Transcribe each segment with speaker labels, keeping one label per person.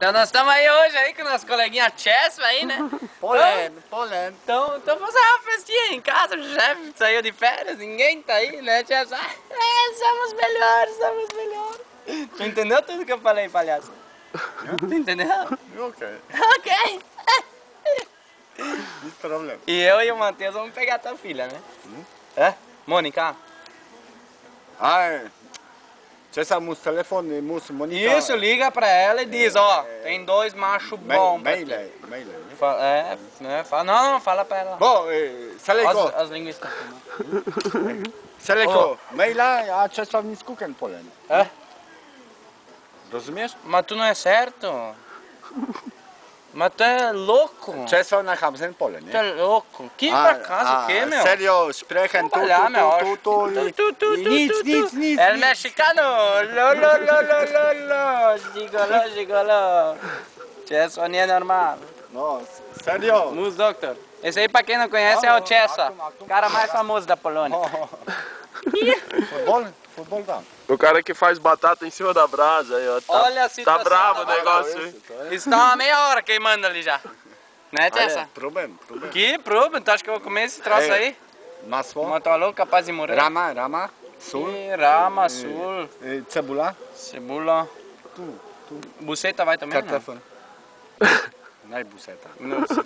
Speaker 1: Então nós estamos aí hoje aí com nosso coleguinha Chess aí, né?
Speaker 2: Polendo.
Speaker 1: Então fazendo uma festinha em casa, o chefe saiu de férias, ninguém tá aí, né, Chess? Somos melhores. Tu entendeu tudo que eu falei, palhaço? Tu entendeu?
Speaker 2: Ok.
Speaker 1: Ok.
Speaker 2: Não problema.
Speaker 1: E eu e o Matheus vamos pegar tua filha, né? É? Mônica?
Speaker 2: Ah, c'è sul telefono, Monica.
Speaker 1: Isso, liga pra ela e diz, ó, tem 2 machos bons pra ti.
Speaker 2: Mail.
Speaker 1: Né? Não, fala pra ela.
Speaker 2: Bom, se lei go.
Speaker 1: As linguistas.
Speaker 2: Se lei go. Maila, a Czesław Kuken Polen.
Speaker 1: É?
Speaker 2: Rozumiesz?
Speaker 1: Mas tu não é certo. Mas tu é louco.
Speaker 2: Czesław na Hamsen Polen,
Speaker 1: Tu
Speaker 2: nie?
Speaker 1: é louco. Que pra casa, o quê, meu?
Speaker 2: Serio, sprechen tu. Nic.
Speaker 1: É mexicano. Gigolô. Chessa não é normal.
Speaker 2: No, serio.
Speaker 1: Mus Doctor. Esse aí, pra quem não conhece, é o Chessa. O cara mais famoso da Polônia.
Speaker 2: Futebol tam.
Speaker 3: O cara que faz batata em cima da brasa aí, ó.
Speaker 1: Olha a
Speaker 3: Tá
Speaker 1: situação.
Speaker 3: bravo o negócio aí.
Speaker 1: Isso tá uma meia hora queimando ali já. Né, Chessa?
Speaker 2: Problem.
Speaker 1: Que problema? Tu acha que eu vou comer esse troço aí?
Speaker 2: Masło.
Speaker 1: Mas tá louco, capaz de morrer.
Speaker 2: Rama. Sól.
Speaker 1: Rama, sul,
Speaker 2: Cebula.
Speaker 1: cebola. Buceta vai também?
Speaker 2: Kartofel. Não é buceta.
Speaker 1: Não sei.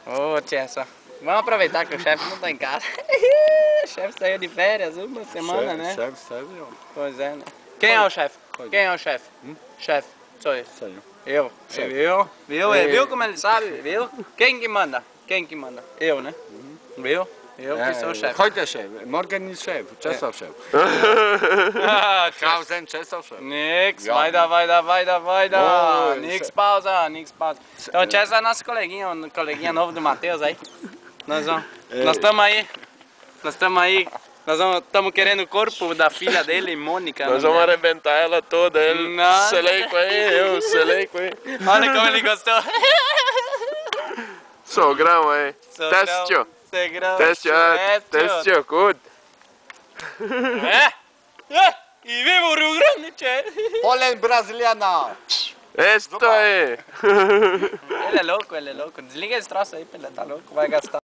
Speaker 1: Ô, Chessa. Vamos aproveitar que o chefe não tá em casa. O chefe saiu de férias uma semana, né?
Speaker 2: Chefe, sério.
Speaker 1: Pois é, né? Quem é o chefe? Quem é o chefe? Chefe, sou eu.
Speaker 2: Sério.
Speaker 1: Eu. Viu como ele sabe? Viu? Quem que manda? Eu, né? Viu? Eu que sou o chefe.
Speaker 2: Heute szef, morgen ist szef, Czesław szef. Kausen, Czesław szef.
Speaker 1: Nix,
Speaker 2: Ja.
Speaker 1: vai dar.
Speaker 2: Oh,
Speaker 1: Nix pausa. Então o Chessa é nosso coleguinha novo do Matheus aí. Nós estamos aí. Nós estamos querendo o corpo da filha dele, Mônica.
Speaker 3: Nós vamos arrebentar ela toda. Ele
Speaker 1: Nossa.
Speaker 3: selei com ele, eu selei com ele.
Speaker 1: Olha como ele gostou.
Speaker 3: Sogrão aí. Testio. Testio, good.
Speaker 1: E viva o Rio Grande, Tchê.
Speaker 2: Polen brasiliana.
Speaker 3: Esto aí.
Speaker 1: Ele é louco. Desliga esse troço aí, ele tá louco, vai gastar.